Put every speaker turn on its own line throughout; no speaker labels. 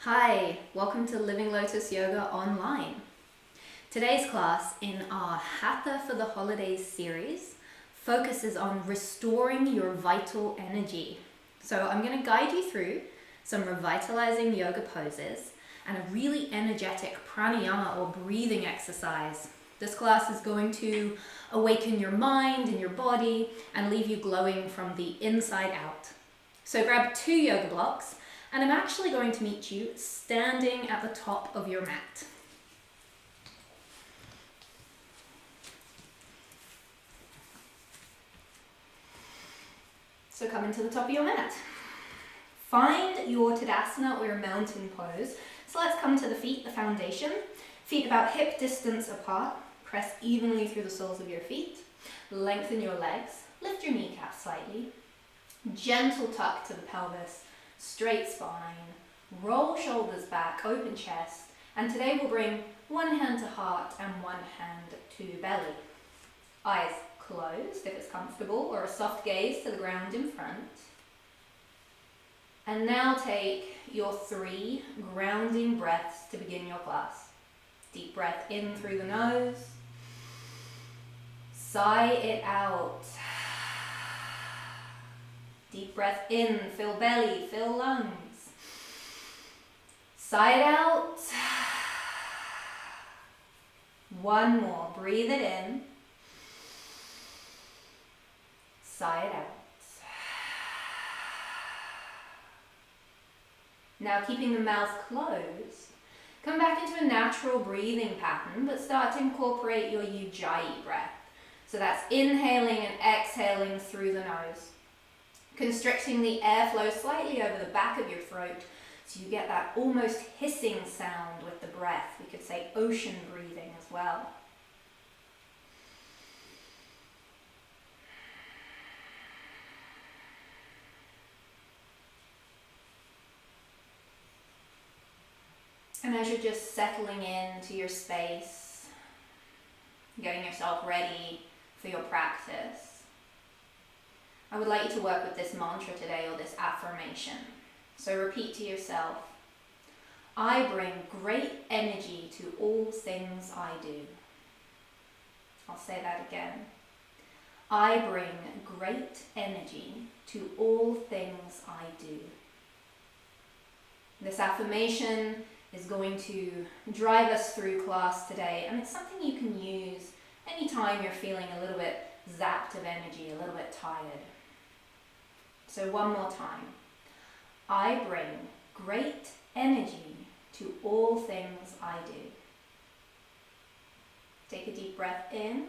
Hi, welcome to Living Lotus Yoga Online. Today's class in our Hatha for the Holidays series focuses on restoring your vital energy. So I'm going to guide you through some revitalizing yoga poses and a really energetic pranayama or breathing exercise. This class is going to awaken your mind and your body and leave you glowing from the inside out. So grab 2 yoga blocks, and I'm actually going to meet you standing at the top of your mat. So come into the top of your mat. Find your Tadasana or your mountain pose. So let's come to the feet, the foundation. Feet about hip distance apart. Press evenly through the soles of your feet. Lengthen your legs. Lift your kneecaps slightly. Gentle tuck to the pelvis. Straight spine. Roll shoulders back, open chest. And today we'll bring one hand to heart and one hand to belly. Eyes closed if it's comfortable, or a soft gaze to the ground in front. And now take your 3 grounding breaths to begin your class. Deep breath in through the nose. Sigh it out. Deep breath in, fill belly, fill lungs. Sigh it out. One more, breathe it in. Sigh it out. Now keeping the mouth closed, come back into a natural breathing pattern, but start to incorporate your Ujjayi breath. So that's inhaling and exhaling through the nose, constricting the airflow slightly over the back of your throat so you get that almost hissing sound with the breath. We could say ocean breathing as well. And as you're just settling into your space, getting yourself ready for your practice, I would like you to work with this mantra today, or this affirmation. So repeat to yourself, I bring great energy to all things I do. I'll say that again. I bring great energy to all things I do. This affirmation is going to drive us through class today, and it's something you can use anytime you're feeling a little bit zapped of energy, a little bit tired. So one more time. I bring great energy to all things I do. Take a deep breath in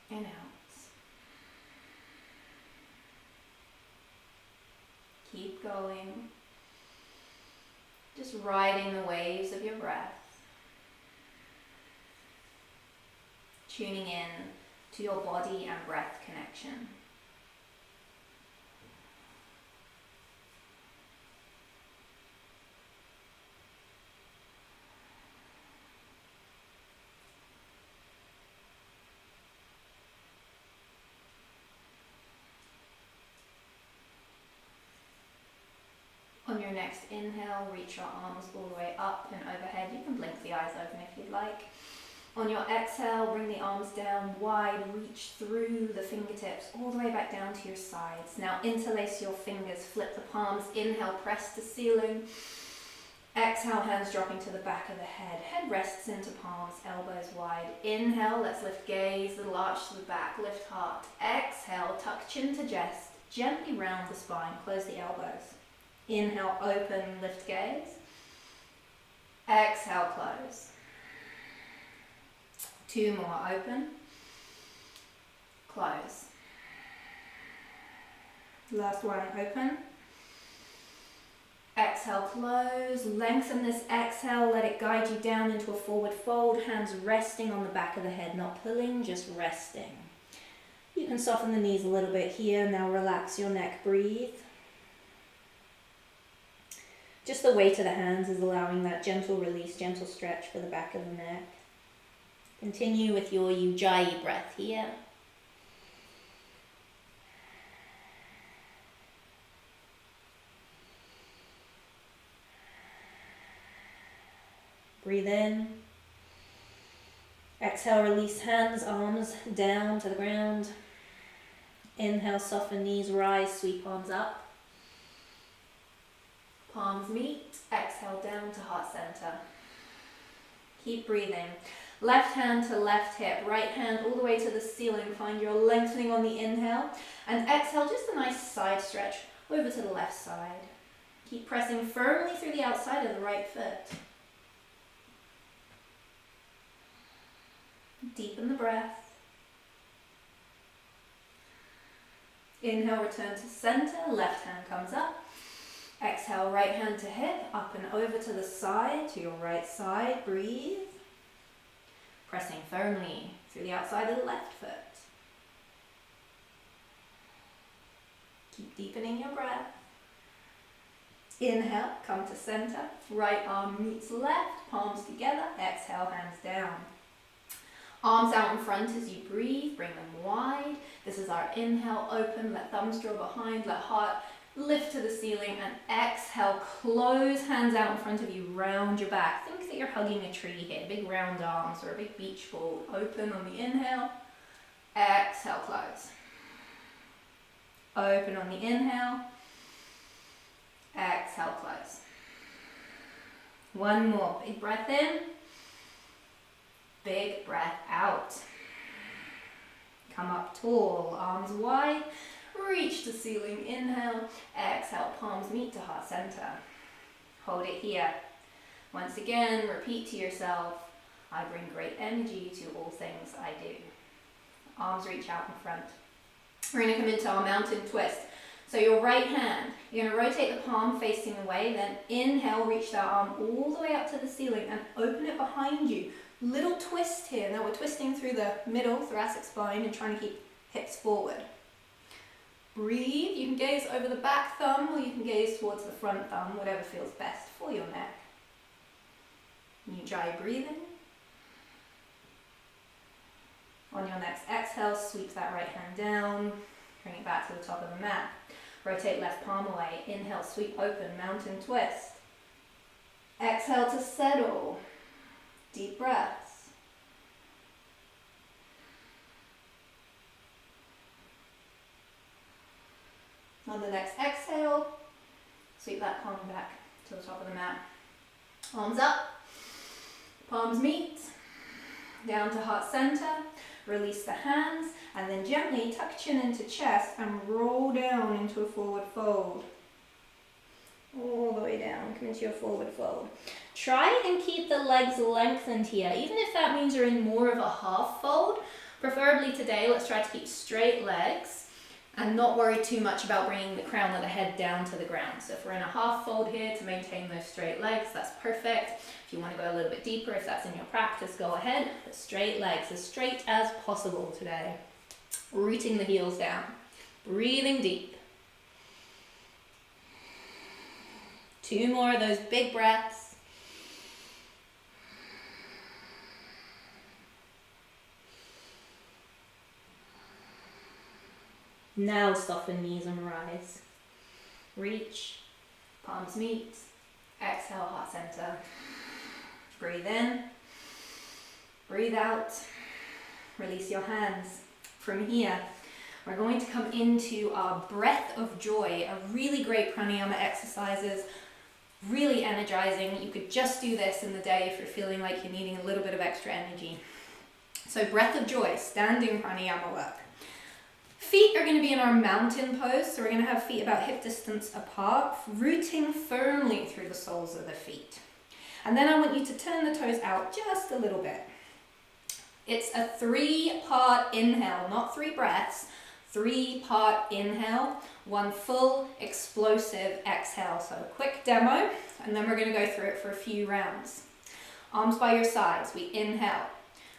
and out. Keep going. Just riding the waves of your breath. Tuning in to your body and breath connection. On your next inhale, reach your arms all the way up and overhead. You can blink the eyes open if you'd like. On your exhale, bring the arms down wide, reach through the fingertips all the way back down to your sides. Now interlace your fingers, flip the palms. Inhale, press to ceiling. Exhale, hands dropping to the back of the head. Head rests into palms, elbows wide. Inhale, let's lift gaze, little arch to the back, lift heart. Exhale, tuck chin to chest, gently round the spine, close the elbows. Inhale, open, lift gaze. Exhale, close. 2 more, open. Close. Last one, open. Exhale, close. Lengthen this exhale, let it guide you down into a forward fold. Hands resting on the back of the head, not pulling, just resting. You can soften the knees a little bit here. Now relax your neck, breathe. Just the weight of the hands is allowing that gentle release, gentle stretch for the back of the neck. Continue with your Ujjayi breath here. Breathe in. Exhale, release hands, arms down to the ground. Inhale, soften knees, rise, sweep arms up. Palms meet, exhale down to heart center. Keep breathing. Left hand to left hip, right hand all the way to the ceiling. Find your lengthening on the inhale. And exhale, just a nice side stretch over to the left side. Keep pressing firmly through the outside of the right foot. Deepen the breath. Inhale, return to center, left hand comes up. Exhale, right hand to hip, up and over to the side, to your right side, breathe. Pressing firmly through the outside of the left foot. Keep deepening your breath. Inhale, come to center, right arm meets left, palms together, exhale, hands down. Arms out in front as you breathe, bring them wide. This is our inhale, open, let thumbs draw behind, let heart lift to the ceiling, and exhale, close hands out in front of you, round your back. Think that you're hugging a tree here, big round arms or a big beach ball. Open on the inhale, exhale, close. Open on the inhale, exhale, close. One more, big breath in. Big breath out. Come up tall, arms wide, reach the ceiling, inhale, exhale, palms meet to heart center. Hold it here. Once again, repeat to yourself, I bring great energy to all things I do. Arms reach out in front. We're going to come into our mountain twist. So your right hand, you're going to rotate the palm facing away, then inhale, reach that arm all the way up to the ceiling and open it behind you. Little twist here. Now we're twisting through the middle thoracic spine and trying to keep hips forward. Breathe. You can gaze over the back thumb or you can gaze towards the front thumb, whatever feels best for your neck. You try breathing. On your next exhale, sweep that right hand down, bring it back to the top of the mat. Rotate left palm away. Inhale, sweep open, mountain twist. Exhale to settle. Deep breaths. On the next exhale, sweep that palm back to the top of the mat. Arms up, palms meet, down to heart center. Release the hands and then gently tuck chin into chest and roll down into a forward fold. All the way down, come into your forward fold. Try and keep the legs lengthened here, even if that means you're in more of a half fold. Preferably today, let's try to keep straight legs and not worry too much about bringing the crown of the head down to the ground. So if we're in a half fold here to maintain those straight legs, that's perfect. If you want to go a little bit deeper, if that's in your practice, go ahead. But straight legs, as straight as possible today. Rooting the heels down, breathing deep. 2 more of those big breaths. Now soften knees and rise. Reach, palms meet, exhale, heart center. Breathe in, breathe out, release your hands. From here, we're going to come into our breath of joy, a really great pranayama exercises, really energizing. You could just do this in the day if you're feeling like you're needing a little bit of extra energy. So breath of joy, standing pranayama work. Feet are going to be in our mountain pose, so we're going to have feet about hip distance apart, rooting firmly through the soles of the feet. And then I want you to turn the toes out just a little bit. It's a 3-part inhale, not 3 breaths, 3-part inhale, 1 full explosive exhale. So quick demo, and then we're going to go through it for a few rounds. Arms by your sides. We inhale,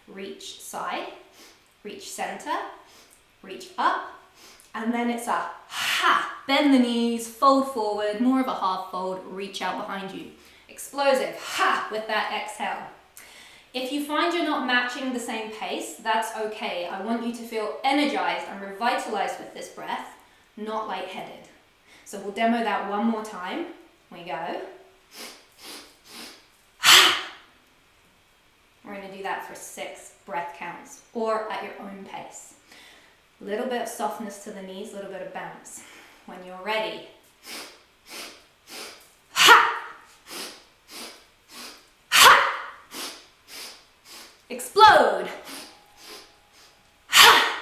reach side, reach center, reach up, and then it's a ha, bend the knees, fold forward, more of a half fold, reach out behind you. Explosive, ha, with that exhale. If you find you're not matching the same pace, that's okay. I want you to feel energized and revitalized with this breath, not lightheaded. So we'll demo that one more time. We go. do that for 6 breath counts or at your own pace. A little bit of softness to the knees, a little bit of bounce. When you're ready, ha! Ha! Explode! Ha!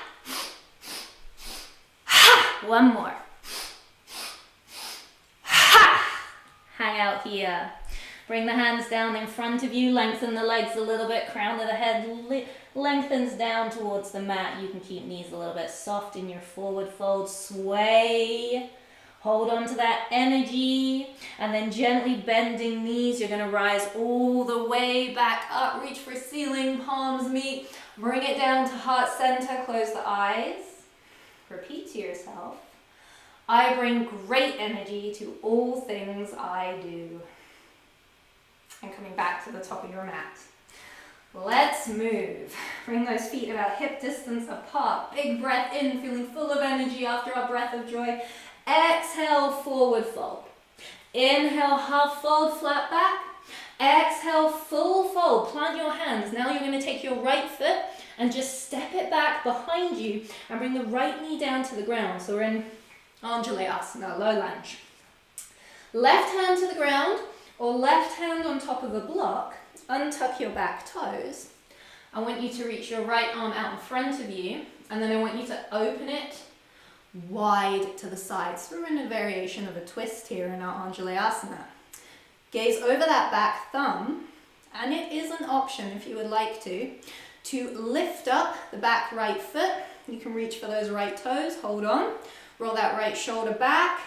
Ha! One more. Ha! Hang out here. Bring the hands down in front of you, lengthen the legs a little bit, crown of the head lengthens down towards the mat. You can keep knees a little bit soft in your forward fold, sway. Hold on to that energy, and then gently bending knees, you're gonna rise all the way back up, reach for ceiling, palms meet, bring it down to heart center, close the eyes. Repeat to yourself, I bring great energy to all things I do. And coming back to the top of your mat. Let's move. Bring those feet about hip distance apart. Big breath in, feeling full of energy after our breath of joy. Exhale, forward fold. Inhale, half fold, flat back. Exhale, full fold. Plant your hands. Now you're going to take your right foot and just step it back behind you and bring the right knee down to the ground. So we're in Asana, low lunge. Left hand to the ground, or left hand on top of a block, untuck your back toes. I want you to reach your right arm out in front of you, and then I want you to open it wide to the sides. So we're in a variation of a twist here in our Asana. Gaze over that back thumb, and it is an option if you would like to lift up the back right foot. You can reach for those right toes, hold on, roll that right shoulder back,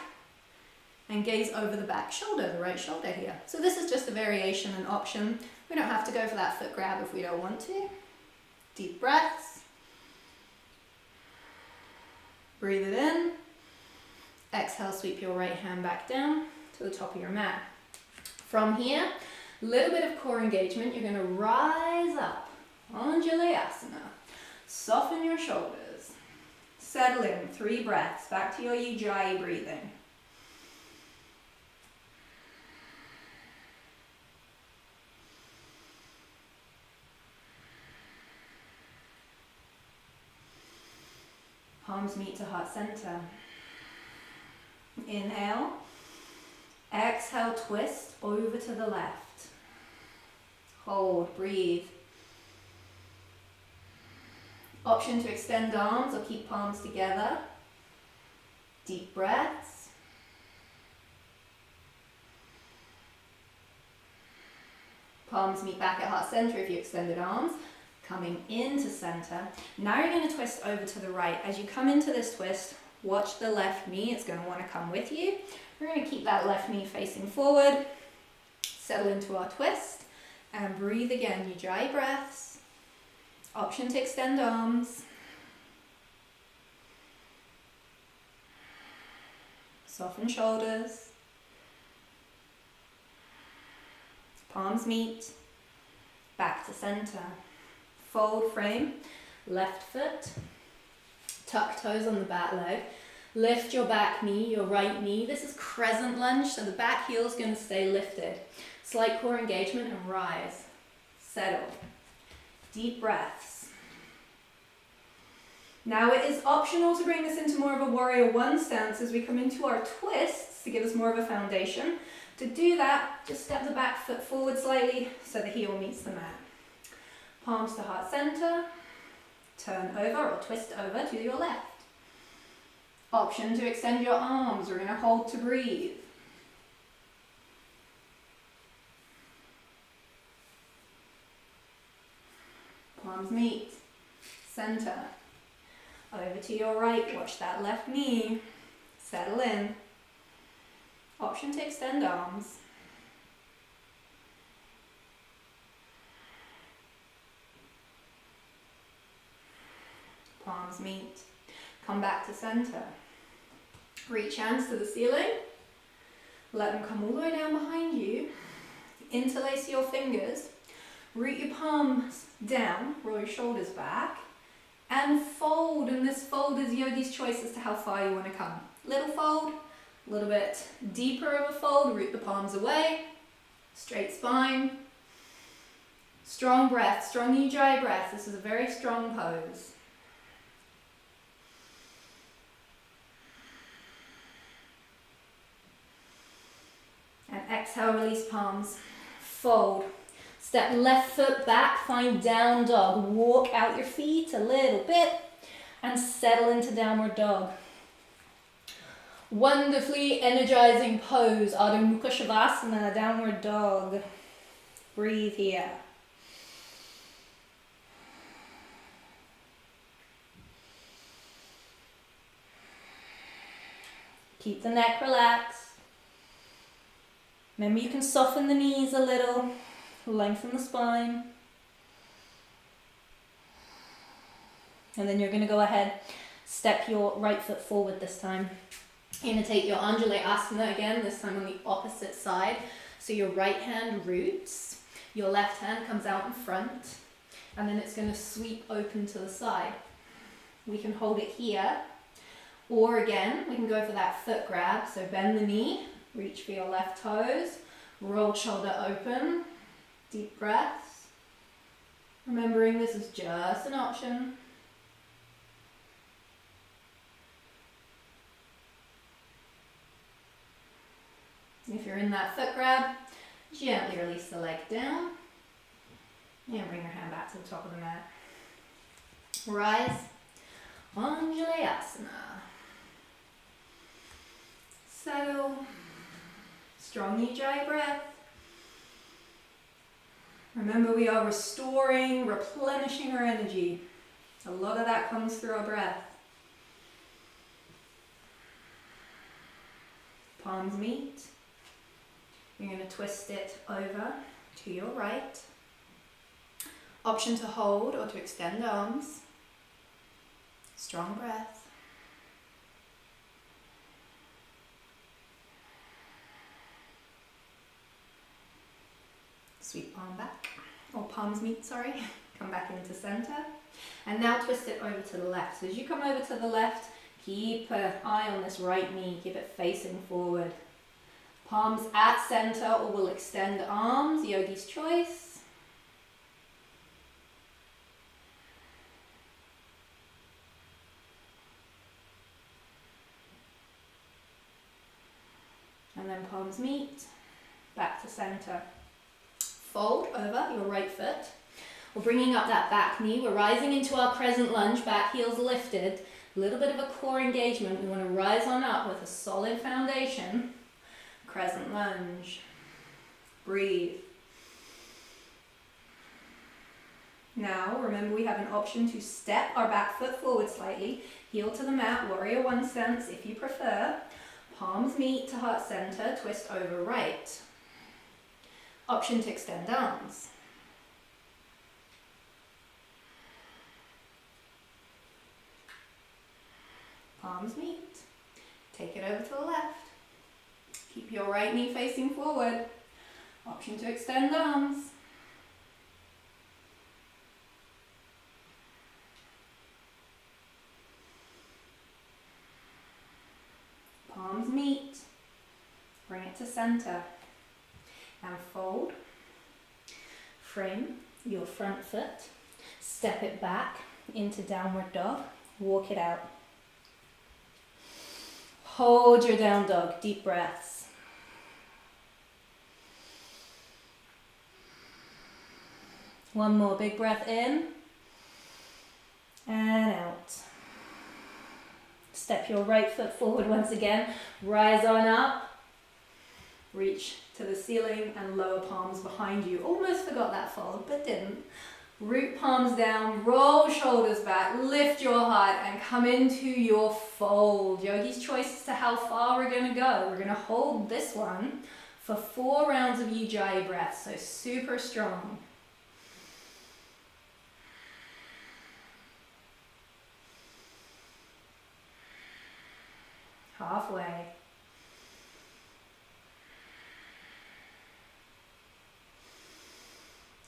and gaze over the back shoulder, the right shoulder here. So this is just a variation, an option. We don't have to go for that foot grab if we don't want to. Deep breaths. Breathe it in. Exhale, sweep your right hand back down to the top of your mat. From here, a little bit of core engagement. You're gonna rise up, Asana. Soften your shoulders. Settle in, 3 breaths. Back to your Ujjayi breathing. Palms meet to heart center. Inhale. Exhale, twist over to the left. Hold, breathe. Option to extend arms or keep palms together. Deep breaths. Palms meet back at heart center if you extended arms. Coming into center. Now you're going to twist over to the right. As you come into this twist, watch the left knee. It's going to want to come with you. We're going to keep that left knee facing forward. Settle into our twist. And breathe again. Ujjayi breaths. Option to extend arms. Soften shoulders. Palms meet. Back to center. Fold frame, left foot, tuck toes on the back leg, lift your back knee, your right knee. This is Crescent Lunge, so the back heel is going to stay lifted. Slight core engagement and rise. Settle. Deep breaths. Now it is optional to bring this into more of a warrior 1 stance as we come into our twists to give us more of a foundation. To do that, just step the back foot forward slightly so the heel meets the mat. Palms to heart center, turn over or twist over to your left. Option to extend your arms. We're going to hold to breathe. Palms meet, center. Over to your right, watch that left knee. Settle in. Option to extend arms. Palms meet. Come back to center. Reach hands to the ceiling. Let them come all the way down behind you. Interlace your fingers. Root your palms down. Roll your shoulders back. And fold. And this fold is yogi's choice as to how far you want to come. Little fold. A little bit deeper of a fold. Root the palms away. Straight spine. Strong breath, strong Ujjayi breath. This is a very strong pose. And exhale, release palms. Fold. Step left foot back, find down dog. Walk out your feet a little bit and settle into downward dog. Wonderfully energizing pose, Adho Mukha Shavasana, downward dog. Breathe here. Keep the neck relaxed. Remember, you can soften the knees a little, lengthen the spine. And then you're going to go ahead, step your right foot forward this time. You're going to take your Asana again, this time on the opposite side. So your right hand roots, your left hand comes out in front, and then it's going to sweep open to the side. We can hold it here, or again, we can go for that foot grab. So bend the knee, reach for your left toes, roll shoulder open, deep breaths. Remembering this is just an option. If you're in that foot grab, gently release the leg down and bring your hand back to the top of the mat. Rise, Asana. Settle, strong Ujjayi breath. Remember, we are restoring, replenishing our energy. A lot of that comes through our breath. Palms meet. You're going to twist it over to your right. Option to hold or to extend arms. Strong breath. Sweep palm back, or palms meet, sorry. Come back into center. And now twist it over to the left. So as you come over to the left, keep an eye on this right knee. Keep it facing forward. Palms at center, or we'll extend arms, yogi's choice. And then palms meet, back to center. Fold over your right foot. We're bringing up that back knee. We're rising into our crescent lunge, back heels lifted. A little bit of a core engagement. We want to rise on up with a solid foundation. Crescent lunge. Breathe. Now, remember, we have an option to step our back foot forward slightly, heel to the mat, warrior one stance if you prefer. Palms meet to heart center, twist over right. Option to extend arms. Palms meet. Take it over to the left. Keep your right knee facing forward. Option to extend arms. Palms meet. Bring it to center. And fold. Frame your front foot. Step it back into downward dog. Walk it out. Hold your down dog. Deep breaths. One more big breath in and out. Step your right foot forward once again. Rise on up. Reach to the ceiling and lower palms behind you. Almost forgot that fold, but didn't. Root palms down, roll shoulders back, lift your heart and come into your fold. Yogi's choice as to how far we're going to go. We're going to hold this one for 4 rounds of Ujjayi breath, so super strong. Halfway.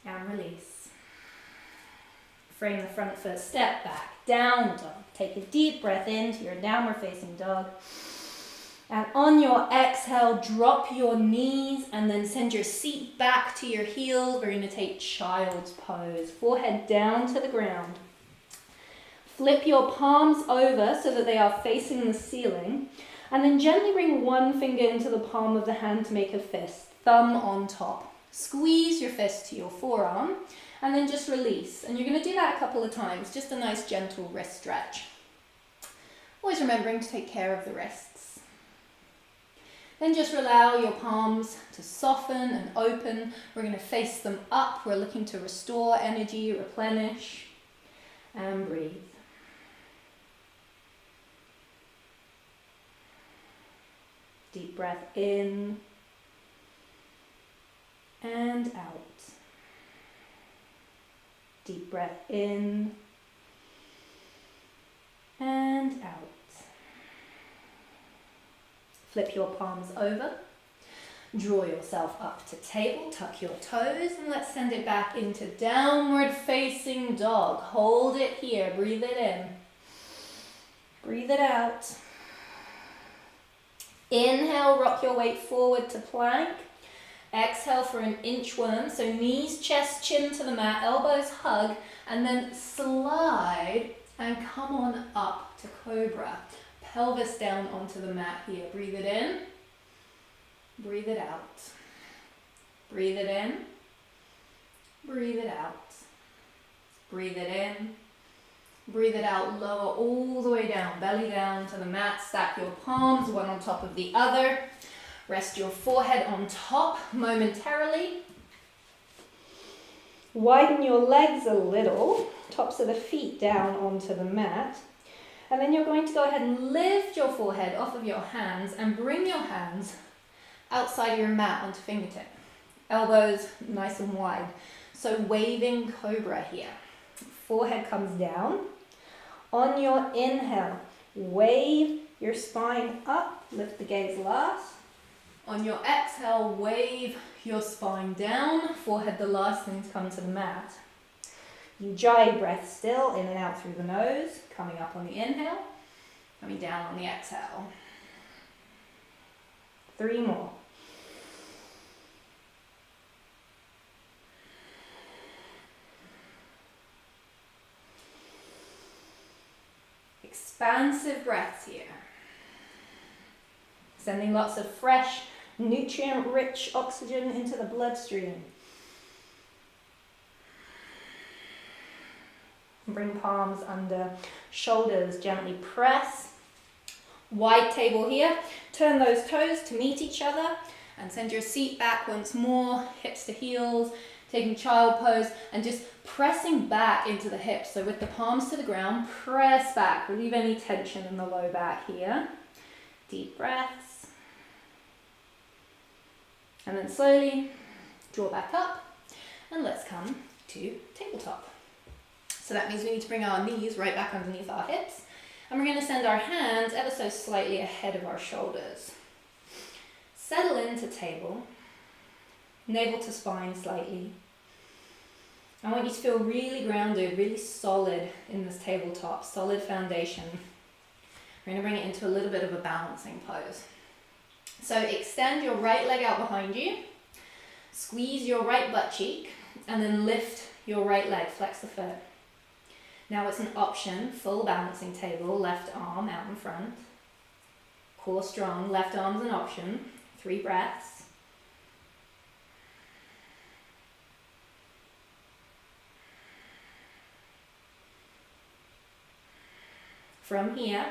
And release. Frame the front foot, step back, down dog. Take a deep breath into your downward facing dog. And on your exhale, drop your knees and then send your seat back to your heels. We're going to take child's pose. Forehead down to the ground. Flip your palms over so that they are facing the ceiling. And then gently bring one finger into the palm of the hand to make a fist. Thumb on top. Squeeze your fist to your forearm and then just release. And you're going to do that a couple of times. Just a nice gentle wrist stretch. Always remembering to take care of the wrists. Then just allow your palms to soften and open. We're going to face them up. We're looking to restore energy, replenish, and breathe. Deep breath in and out. Deep breath in and out. Flip your palms over. Draw yourself up to table. Tuck your toes and let's send it back into downward facing dog. Hold it here. Breathe it in. Breathe it out. Inhale, rock your weight forward to plank. Exhale for an inchworm. So knees, chest, chin to the mat, elbows hug, and then slide and come on up to Cobra. Pelvis down onto the mat here. Breathe it in. Breathe it out. Breathe it in. Breathe it out. Breathe it in. Breathe it out, lower all the way down, belly down to the mat. Stack your palms, one on top of the other. Rest your forehead on top momentarily. Widen your legs a little, tops of the feet down onto the mat. And then you're going to go ahead and lift your forehead off of your hands and bring your hands outside of your mat onto fingertip. Elbows nice and wide. So waving cobra here. Forehead comes down. On your inhale, wave your spine up, lift the gaze last. On your exhale, wave your spine down, forehead the last thing to come to the mat. Ujjayi breath still, in and out through the nose, coming up on the inhale, coming down on the exhale. 3 more. Expansive breaths here. Sending lots of fresh, nutrient-rich oxygen into the bloodstream. Bring palms under shoulders, gently press. Wide table here. Turn those toes to meet each other and send your seat back once more, hips to heels. Taking child pose and just pressing back into the hips. So with the palms to the ground, press back. Relieve any tension in the low back here. Deep breaths. And then slowly draw back up. And let's come to tabletop. So that means we need to bring our knees right back underneath our hips. And we're going to send our hands ever so slightly ahead of our shoulders. Settle into table. Navel to spine slightly. I want you to feel really grounded, really solid in this tabletop, solid foundation. We're going to bring it into a little bit of a balancing pose. So extend your right leg out behind you, squeeze your right butt cheek, and then lift your right leg, flex the foot. Now it's an option, full balancing table, left arm out in front. Core strong, left arm's an option. 3 breaths. From here,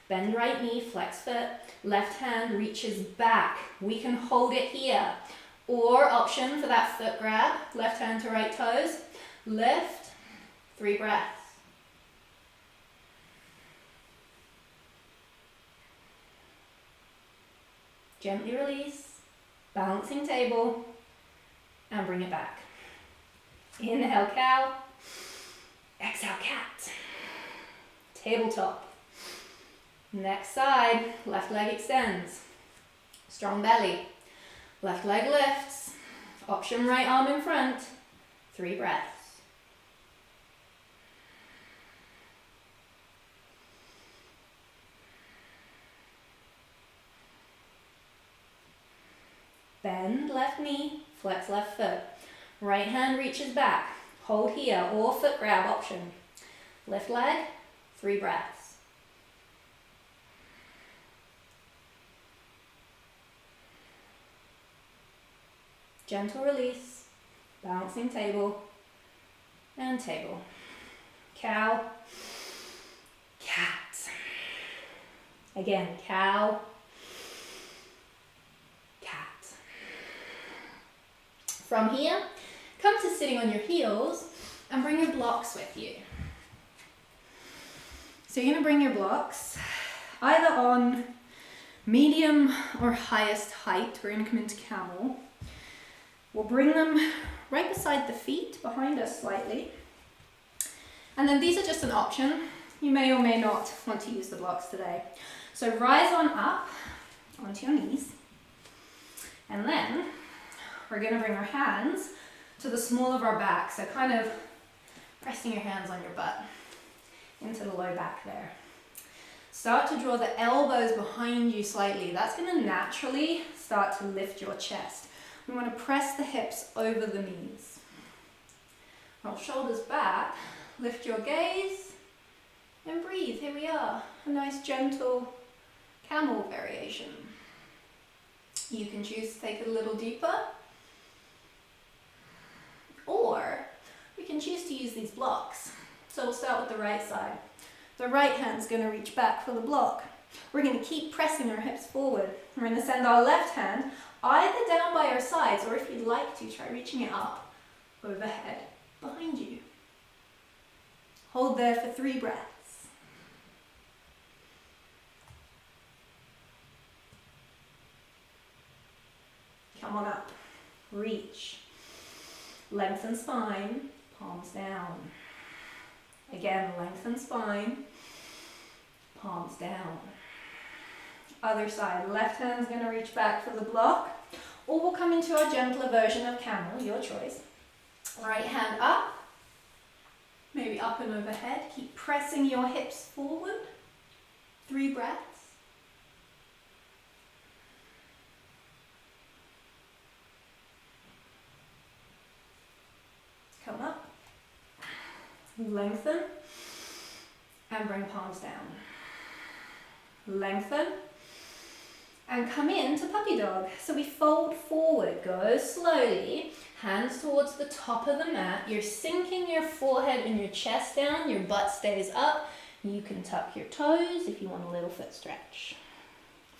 bend right knee, flex foot, left hand reaches back. We can hold it here. Or option for that foot grab, left hand to right toes, lift, 3 breaths. Gently release, balancing table, and bring it back. Inhale, cow, exhale, cat. Tabletop. Next side, left leg extends. Strong belly. Left leg lifts. Option right arm in front. 3 breaths. Bend left knee, flex left foot. Right hand reaches back. Hold here or foot grab option. Lift leg, 3 breaths. Gentle release, bouncing table, and table. Cow, cat. Again, cow, cat. From here, come to sitting on your heels and bring your blocks with you. So you're going to bring your blocks either on medium or highest height. We're going to come into camel. We'll bring them right beside the feet, behind us slightly. And then these are just an option. You may or may not want to use the blocks today. So rise on up onto your knees. And then we're going to bring our hands to the small of our back. So kind of pressing your hands on your butt into the low back there. Start to draw the elbows behind you slightly. That's going to naturally start to lift your chest. We want to press the hips over the knees. Roll shoulders back, lift your gaze, and breathe. Here we are, a nice gentle camel variation. You can choose to take it a little deeper, or you can choose to use these blocks. So we'll start with the right side. The right hand's going to reach back for the block. We're going to keep pressing our hips forward. We're going to send our left hand either down by our sides, or if you'd like to, try reaching it up, overhead, behind you. Hold there for 3 breaths. Come on up. Reach. Lengthen spine, palms down. Again, lengthen spine, palms down. Other side, left hand's going to reach back for the block, or we'll come into our gentler version of camel, your choice. Right hand up, maybe up and overhead. Keep pressing your hips forward. 3 breaths. Come up, lengthen, and bring palms down. Lengthen, and come into puppy dog. So we fold forward, go slowly, hands towards the top of the mat. You're sinking your forehead and your chest down, your butt stays up. You can tuck your toes if you want a little foot stretch.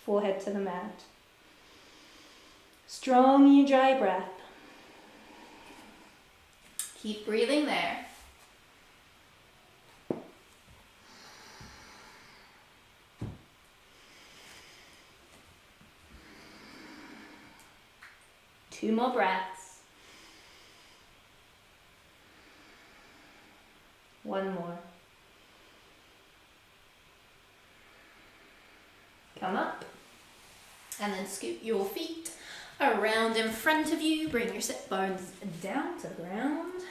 Forehead to the mat. Strong, you dry breath. Keep breathing there. Two more breaths. One more. Come up. And then scoot your feet around in front of you. Bring your sit bones down to the ground.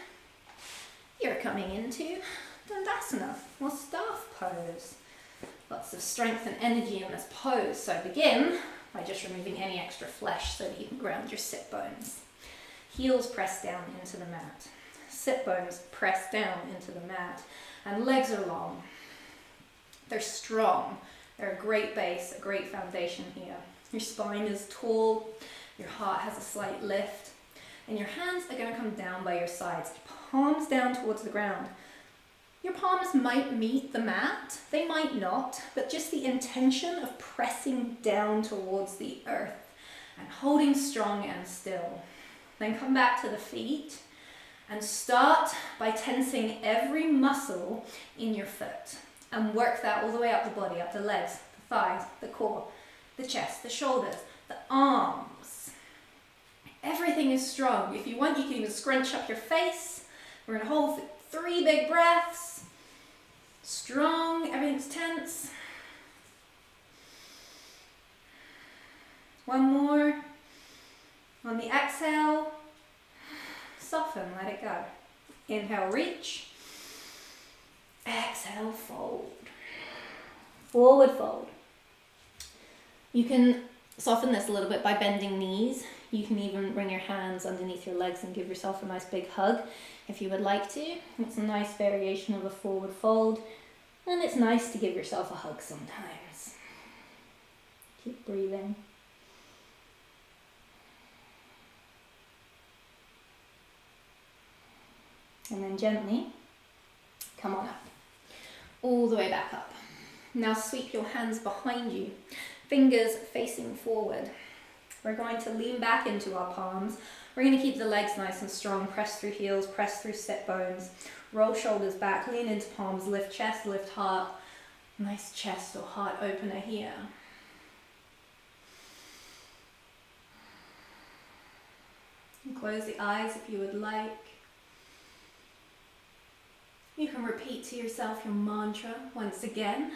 You're coming into Dandasana, or staff pose. Lots of strength and energy in this pose. So begin by just removing any extra flesh so that you can ground your sit bones. Heels press down into the mat. Sit bones press down into the mat. And legs are long. They're strong. They're a great base, a great foundation here. Your spine is tall. Your heart has a slight lift. And your hands are going to come down by your sides. Palms down towards the ground. Your palms might meet the mat, they might not, but just the intention of pressing down towards the earth and holding strong and still. Then come back to the feet and start by tensing every muscle in your foot and work that all the way up the body, up the legs, the thighs, the core, the chest, the shoulders, the arms. Everything is strong. If you want, you can even scrunch up your face. We're going to hold for 3 big breaths. Strong, everything's tense. One more. On the exhale, soften, let it go. Inhale, reach. Exhale, fold. Forward fold. You can soften this a little bit by bending knees. You can even bring your hands underneath your legs and give yourself a nice big hug if you would like to. It's a nice variation of a forward fold, and it's nice to give yourself a hug sometimes. Keep breathing. And then gently come on up, all the way back up. Now sweep your hands behind you, fingers facing forward. We're going to lean back into our palms. We're going to keep the legs nice and strong, press through heels, press through sit bones, roll shoulders back, lean into palms, lift chest, lift heart. Nice chest or heart opener here. And close the eyes if you would like. You can repeat to yourself your mantra once again.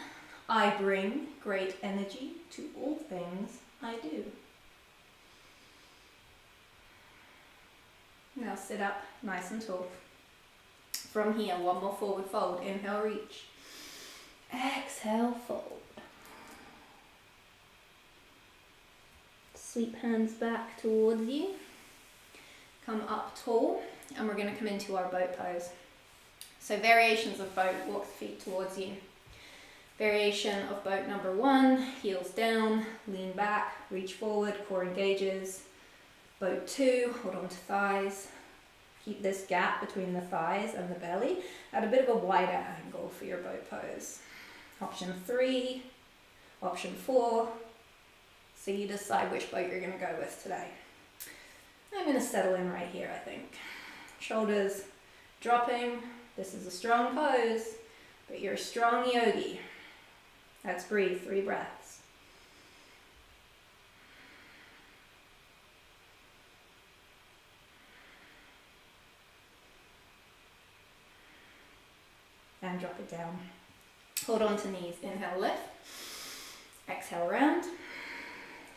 I bring great energy to all things I do. Now sit up nice and tall. From here, one more forward fold. Inhale, reach. Exhale, fold. Sweep hands back towards you. Come up tall, and we're going to come into our boat pose. So variations of boat, walk the feet towards you. Variation of boat number 1, heels down, lean back, reach forward, core engages. Boat 2, hold on to thighs. Keep this gap between the thighs and the belly at a bit of a wider angle for your boat pose. Option 3, option 4. So you decide which boat you're going to go with today. I'm going to settle in right here, I think. Shoulders dropping. This is a strong pose, but you're a strong yogi. Let's breathe, 3 breaths. And drop it down. Hold on to knees. Inhale, lift. Exhale, round.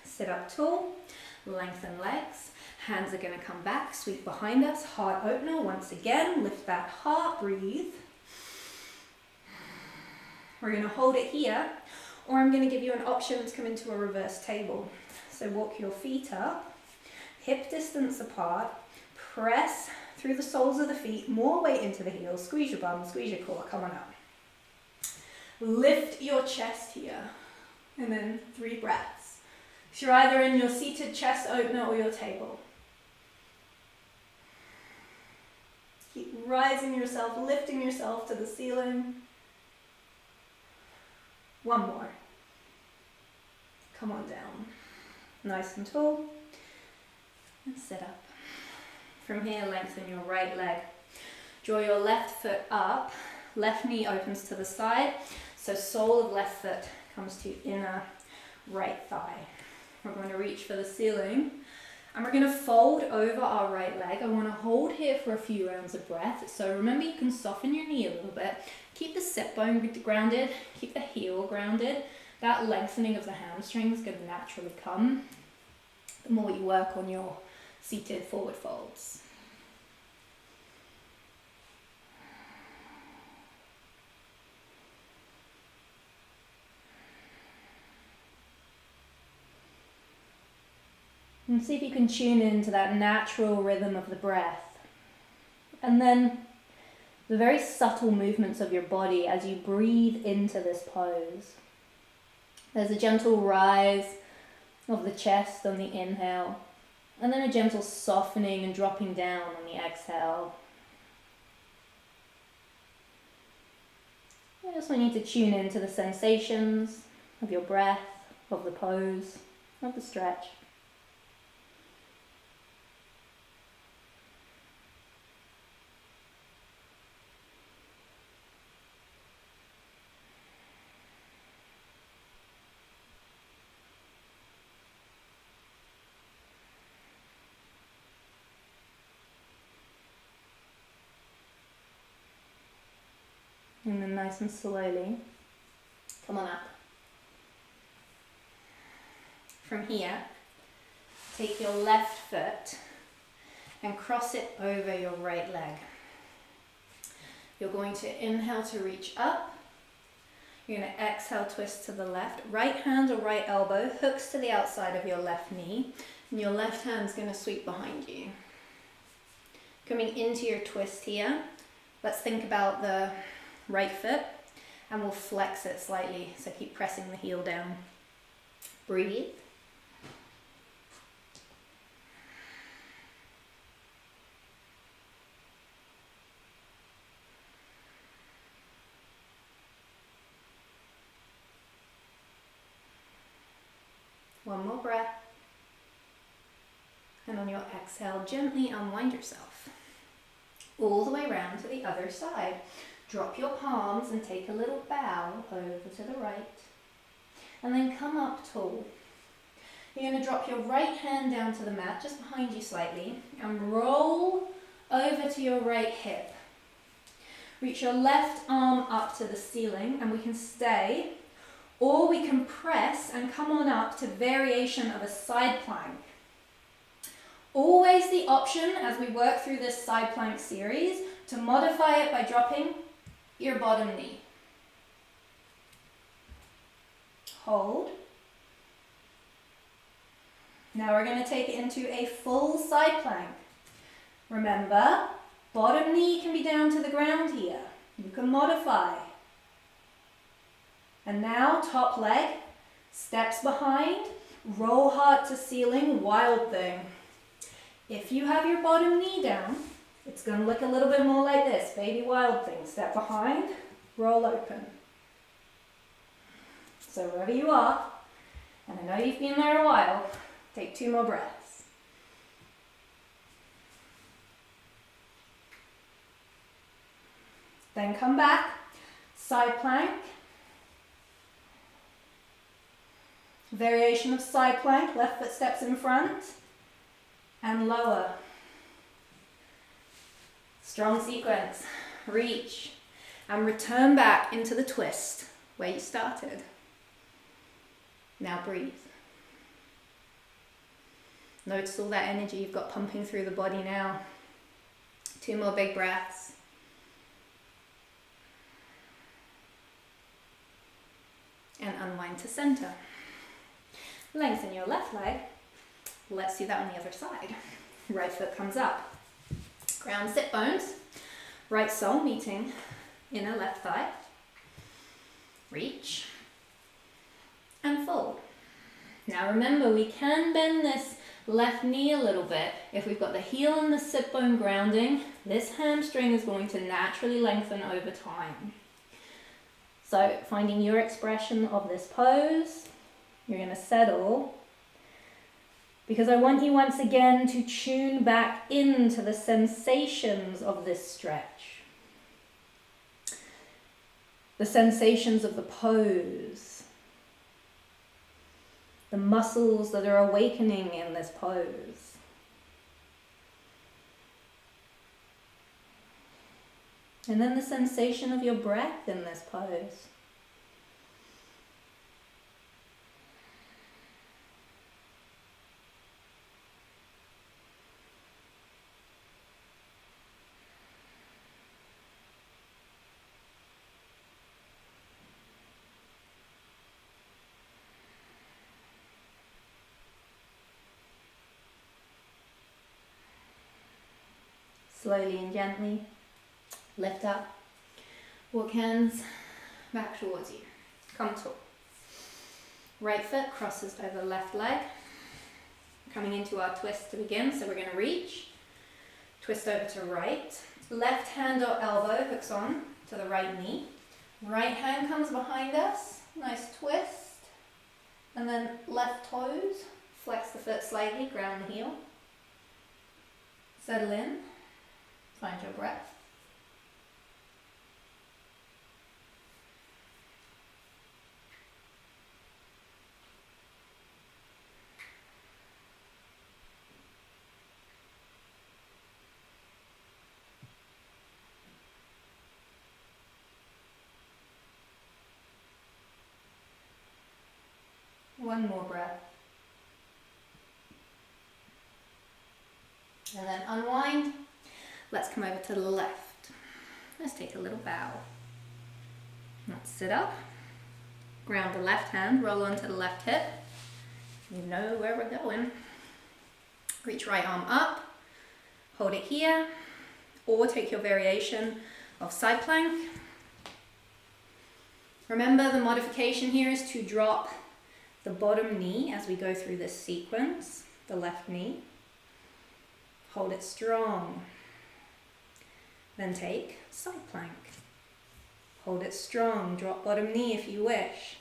Sit up tall. Lengthen legs. Hands are going to come back. Sweep behind us. Heart opener. Once again, lift that heart. Breathe. We're going to hold it here, or I'm going to give you an option to come into a reverse table. So walk your feet up, hip distance apart, press through the soles of the feet, more weight into the heels, squeeze your bum, squeeze your core, come on up. Lift your chest here, and then 3 breaths. So you're either in your seated chest opener or your table. Keep rising yourself, lifting yourself to the ceiling. 1 more. Come on down. Nice and tall. And sit up. From here, lengthen your right leg. Draw your left foot up. Left knee opens to the side. So sole of left foot comes to inner right thigh. We're going to reach for the ceiling. And we're going to fold over our right leg. I want to hold here for a few rounds of breath. So remember, you can soften your knee a little bit. Keep the sit bone grounded. Keep the heel grounded. That lengthening of the hamstring is going to naturally come the more you work on your seated forward folds. And see if you can tune into that natural rhythm of the breath. And then the very subtle movements of your body as you breathe into this pose. There's a gentle rise of the chest on the inhale, and then a gentle softening and dropping down on the exhale. I just want you to tune into the sensations of your breath, of the pose, of the stretch. And then nice and slowly, come on up. From here, take your left foot and cross it over your right leg. You're going to inhale to reach up. You're going to exhale, twist to the left. Right hand or right elbow hooks to the outside of your left knee. And your left hand's going to sweep behind you. Coming into your twist here, let's think about the right foot. And we'll flex it slightly. So keep pressing the heel down. Breathe. One more breath. And on your exhale, gently unwind yourself. All the way around to the other side. Drop your palms and take a little bow over to the right. And then come up tall. You're going to drop your right hand down to the mat, just behind you slightly, and roll over to your right hip. Reach your left arm up to the ceiling, and we can stay, or we can press and come on up to variation of a side plank. Always the option as we work through this side plank series to modify it by dropping your bottom knee. Hold. Now we're going to take it into a full side plank. Remember, bottom knee can be down to the ground here. You can modify. And now top leg, steps behind, roll hard to ceiling, wild thing. If you have your bottom knee down, it's going to look a little bit more like this, baby wild thing. Step behind, roll open. So wherever you are, and I know you've been there a while, take 2 more breaths. Then come back, side plank. Variation of side plank, left foot steps in front and lower. Strong sequence. Reach and return back into the twist where you started. Now breathe. Notice all that energy you've got pumping through the body now. 2 more big breaths. And unwind to center. Lengthen your left leg. Let's do that on the other side. Right foot comes up. Ground sit bones. Right sole meeting inner left thigh. Reach. And fold. Now remember, we can bend this left knee a little bit. If we've got the heel and the sit bone grounding, this hamstring is going to naturally lengthen over time. So finding your expression of this pose, you're going to settle, because I want you once again to tune back into the sensations of this stretch. The sensations of the pose. The muscles that are awakening in this pose. And then the sensation of your breath in this pose. Slowly and gently lift up, walk hands back towards you, come tall. Right foot crosses over left leg, coming into our twist to begin. So we're going to reach, twist over to right, left hand or elbow hooks on to the right knee, right hand comes behind us, nice twist, and then left toes, flex the foot slightly, ground the heel, settle in. Find your breath. One more breath. And then unwind. Let's come over to the left. Let's take a little bow. Let's sit up. Ground the left hand, roll onto the left hip. You know where we're going. Reach right arm up, hold it here, or take your variation of side plank. Remember, the modification here is to drop the bottom knee as we go through this sequence, the left knee. Hold it strong. Then take side plank. Hold it strong, drop bottom knee if you wish.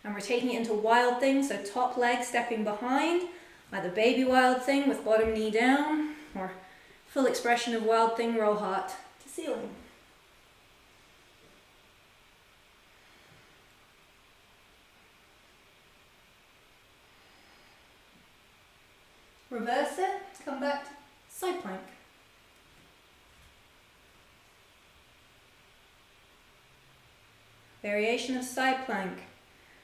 And we're taking it into wild thing, so top leg stepping behind, either baby wild thing with bottom knee down, or full expression of wild thing, roll heart to ceiling. Reverse it, come back to side plank. Variation of side plank.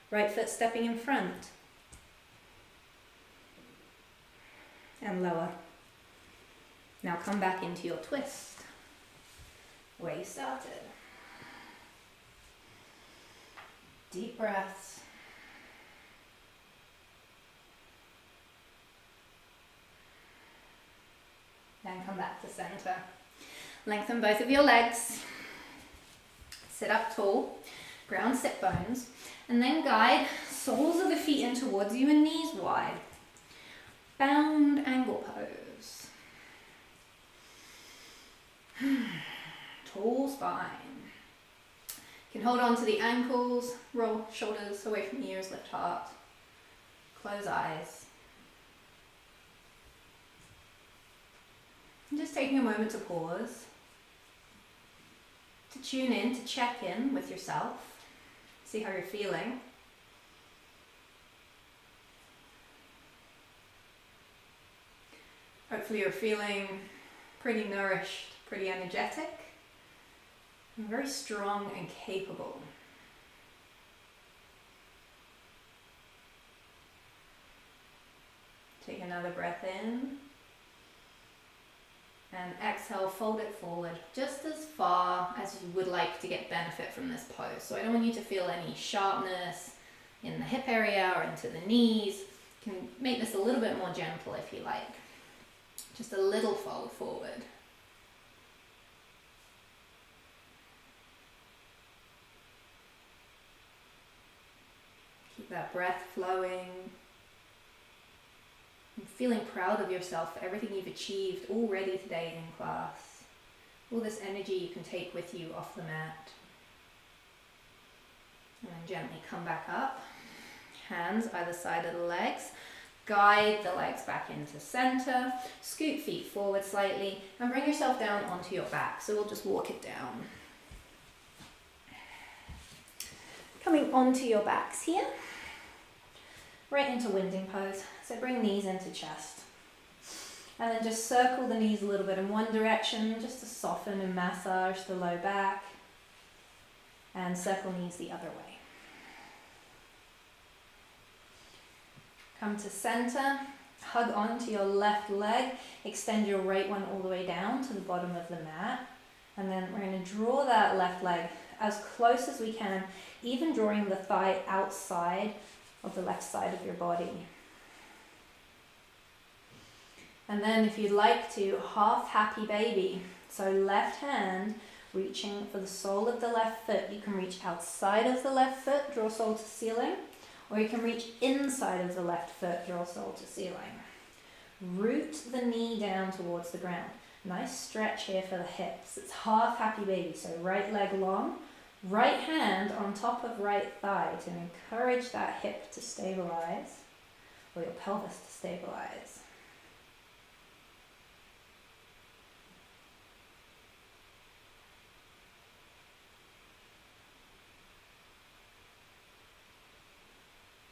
Right foot stepping in front. And lower. Now come back into your twist, where you started. Deep breaths. Then come back to center. Lengthen both of your legs. Sit up tall. Ground sit bones. And then guide soles of the feet in towards you and knees wide. Bound angle pose. Tall spine. You can hold on to the ankles, roll shoulders away from ears, lift heart. Close eyes. And just taking a moment to pause, to tune in, to check in with yourself. See how you're feeling. Hopefully you're feeling pretty nourished, pretty energetic, and very strong and capable. Take another breath in. And exhale, fold it forward just as far as you would like to get benefit from this pose. So I don't want you to feel any sharpness in the hip area or into the knees. You can make this a little bit more gentle if you like. Just a little fold forward. Keep that breath flowing. And feeling proud of yourself for everything you've achieved already today in class. All this energy you can take with you off the mat. And then gently come back up. Hands either side of the legs. Guide the legs back into center. Scoot feet forward slightly and bring yourself down onto your back. So we'll just walk it down. Coming onto your backs here. Right into winding pose. So bring knees into chest. And then just circle the knees a little bit in one direction just to soften and massage the low back. And circle knees the other way. Come to center. Hug onto your left leg. Extend your right one all the way down to the bottom of the mat. And then we're going to draw that left leg as close as we can, even drawing the thigh outside of the left side of your body. And then if you'd like to, half happy baby. So left hand reaching for the sole of the left foot. You can reach outside of the left foot, draw sole to ceiling, or you can reach inside of the left foot, draw sole to ceiling. Root the knee down towards the ground. Nice stretch here for the hips. It's half happy baby, so right leg long. Right hand on top of right thigh to encourage that hip to stabilize, or your pelvis to stabilize.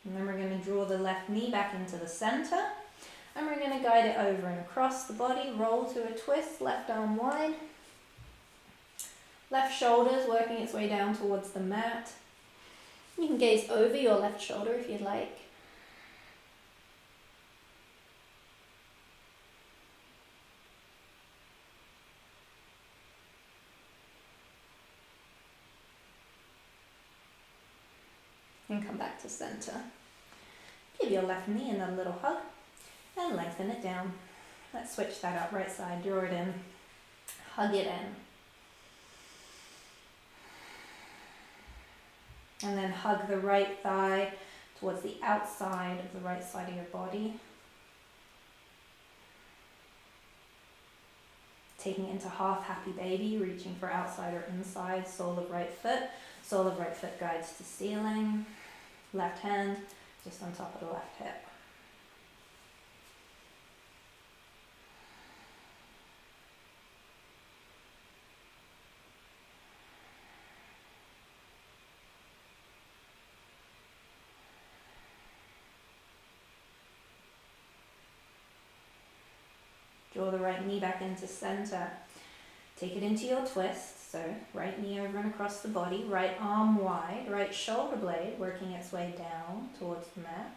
And then we're going to draw the left knee back into the center, and we're going to guide it over and across the body, roll to a twist, left arm wide. Left shoulder's working its way down towards the mat. You can gaze over your left shoulder if you'd like. and come back to center. Give your left knee another little hug and lengthen it down. Let's switch that up, right side, draw it in, hug it in. And then hug the right thigh towards the outside of the right side of your body. Taking it into half happy baby, reaching for outside or inside, sole of right foot. Sole of right foot guides to ceiling. Left hand just on top of the left hip. Draw the right knee back into center. Take it into your twist. So right knee over and across the body, right arm wide, right shoulder blade working its way down towards the mat.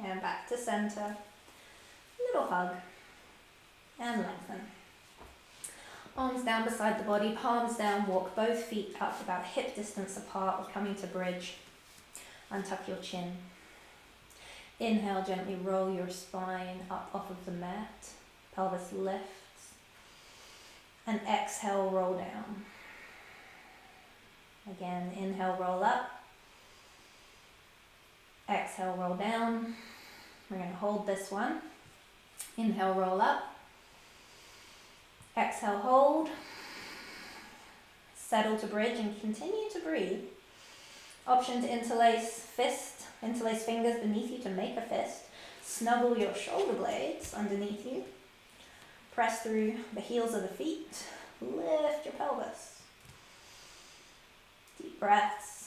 And back to center. Little hug. And lengthen. Arms down beside the body, palms down, walk both feet up about hip distance apart or coming to bridge. Untuck your chin. Inhale, gently roll your spine up off of the mat. Pelvis lifts. And exhale, roll down. Again, inhale, roll up. Exhale, roll down. We're going to hold this one. Inhale, roll up. Exhale, hold. Settle to bridge and continue to breathe. Option to interlace fingers beneath you to make a fist. Snuggle your shoulder blades underneath you. Press through the heels of the feet. Lift your pelvis. Deep breaths.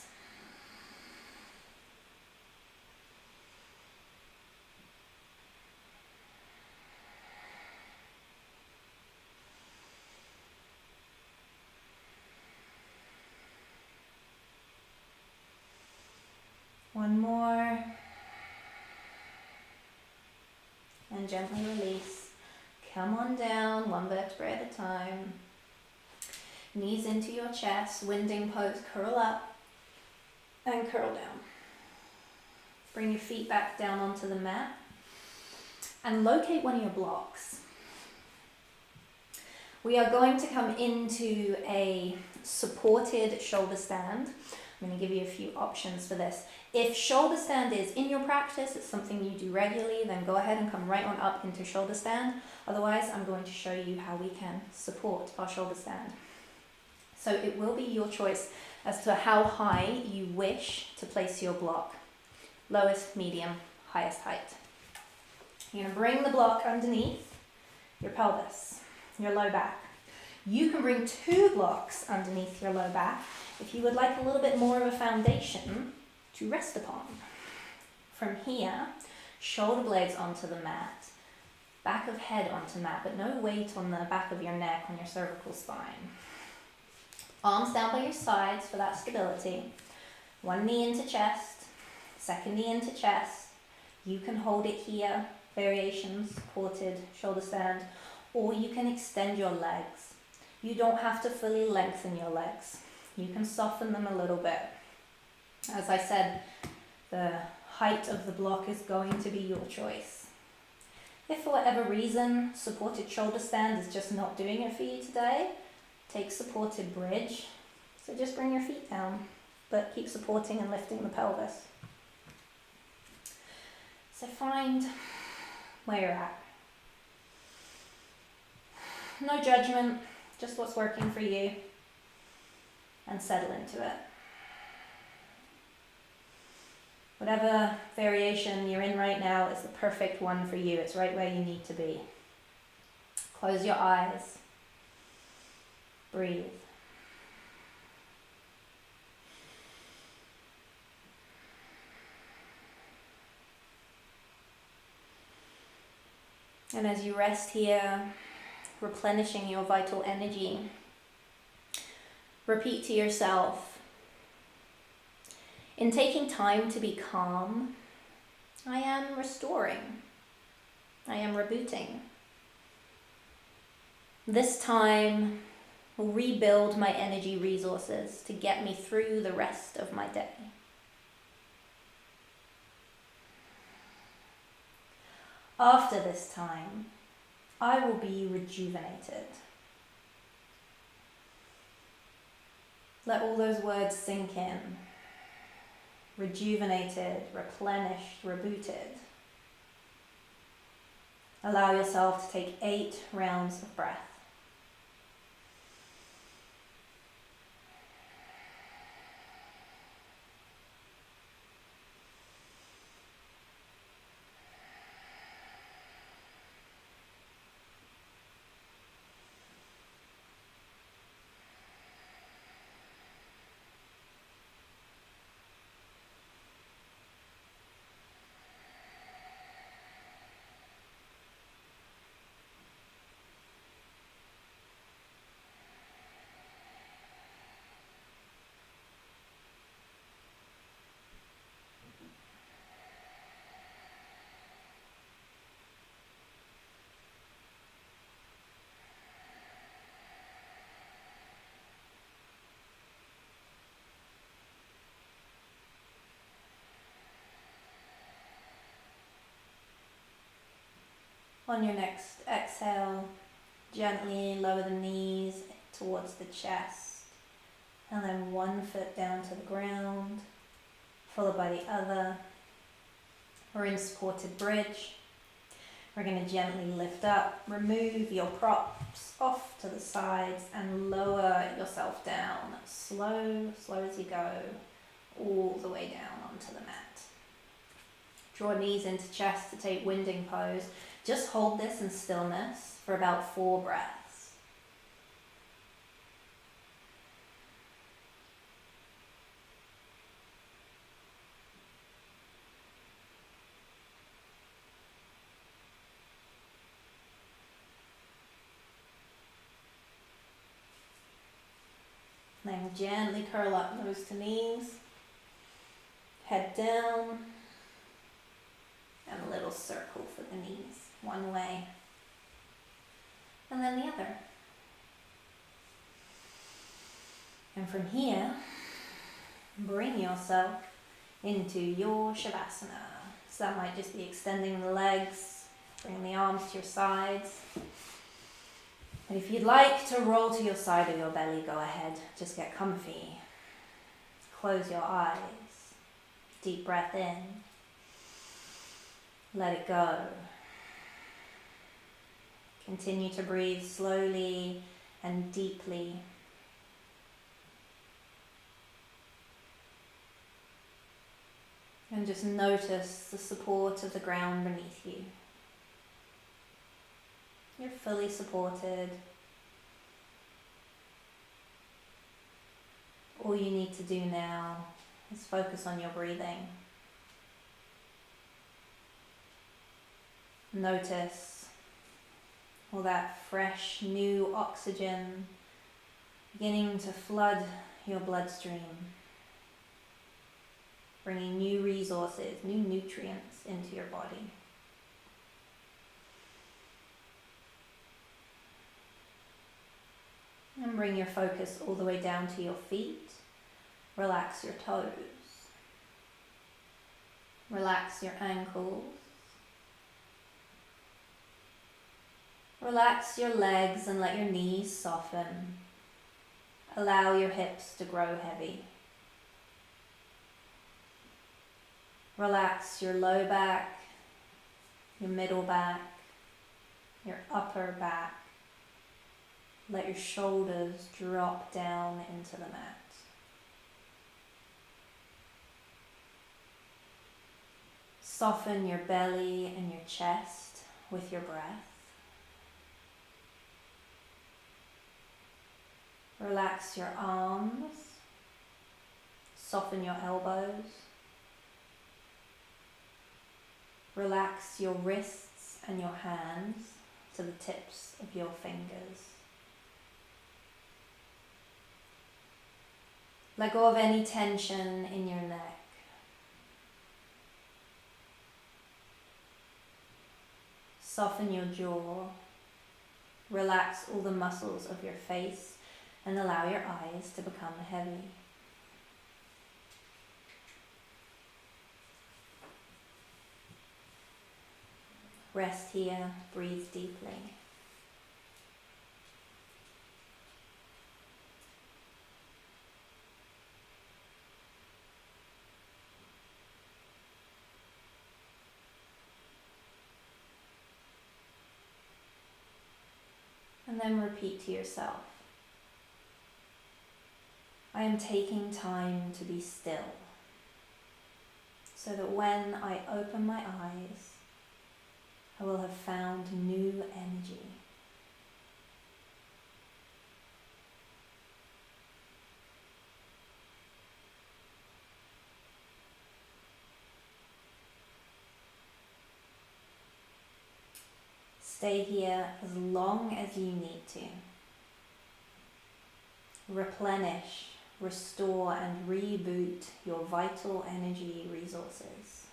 One more. And gently release. Come on down, one vertebrae at a time. Knees into your chest, winding pose, curl up and curl down. Bring your feet back down onto the mat and locate one of your blocks. We are going to come into a supported shoulder stand. I'm going to give you a few options for this. If shoulder stand is in your practice, it's something you do regularly, then go ahead and come right on up into shoulder stand. Otherwise, I'm going to show you how we can support our shoulder stand. So it will be your choice as to how high you wish to place your block. Lowest, medium, highest height. You're going to bring the block underneath your pelvis, your low back. You can bring 2 blocks underneath your low back if you would like a little bit more of a foundation to rest upon. From here, shoulder blades onto the mat, back of head onto mat, but no weight on the back of your neck, on your cervical spine. Arms down by your sides for that stability. One knee into chest, second knee into chest. You can hold it here, variations, supported shoulder stand, or you can extend your legs. You don't have to fully lengthen your legs. You can soften them a little bit. As I said, the height of the block is going to be your choice. If for whatever reason supported shoulder stand is just not doing it for you today, take supported bridge. So just bring your feet down, but keep supporting and lifting the pelvis. So find where you're at. No judgment, just what's working for you, and settle into it. Whatever variation you're in right now is the perfect one for you. It's right where you need to be. Close your eyes. Breathe. And as you rest here, replenishing your vital energy, repeat to yourself, In taking time to be calm, I am restoring. I am rebooting. This time will rebuild my energy resources to get me through the rest of my day. After this time, I will be rejuvenated. Let all those words sink in. Rejuvenated, replenished, rebooted. Allow yourself to take 8 rounds of breath. On your next exhale, gently lower the knees towards the chest, and then one foot down to the ground, followed by the other. We're in supported bridge. We're going to gently lift up, remove your props off to the sides, and lower yourself down, slow as you go, all the way down onto the mat. Draw knees into chest to take winding pose. Just hold this in stillness for about 4 breaths. Then gently curl up, nose to knees, head down, and a little circle for the knees. One way, and then the other. And from here, bring yourself into your Shavasana. So that might just be extending the legs, bringing the arms to your sides. And if you'd like to roll to your side of your belly, go ahead. Just get comfy. Close your eyes. Deep breath in. Let it go. Continue to breathe slowly and deeply. And just notice the support of the ground beneath you. You're fully supported. All you need to do now is focus on your breathing. Notice all that fresh, new oxygen beginning to flood your bloodstream, bringing new resources, new nutrients into your body. And bring your focus all the way down to your feet. Relax your toes. Relax your ankles. Relax your legs and let your knees soften. Allow your hips to grow heavy. Relax your low back, your middle back, your upper back. Let your shoulders drop down into the mat. Soften your belly and your chest with your breath. Relax your arms, soften your elbows. Relax your wrists and your hands to the tips of your fingers. Let go of any tension in your neck. Soften your jaw. Relax all the muscles of your face and allow your eyes to become heavy. Rest here, breathe deeply. And then repeat to yourself, I am taking time to be still, so that when I open my eyes, I will have found new energy. Stay here as long as you need to. Replenish, restore, and reboot your vital energy resources.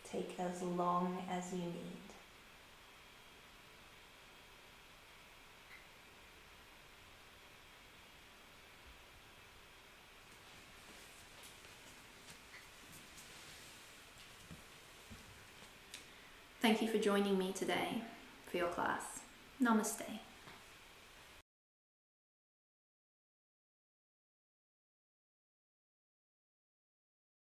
Take as long as you need. Thank you for joining me today for your class. Namaste.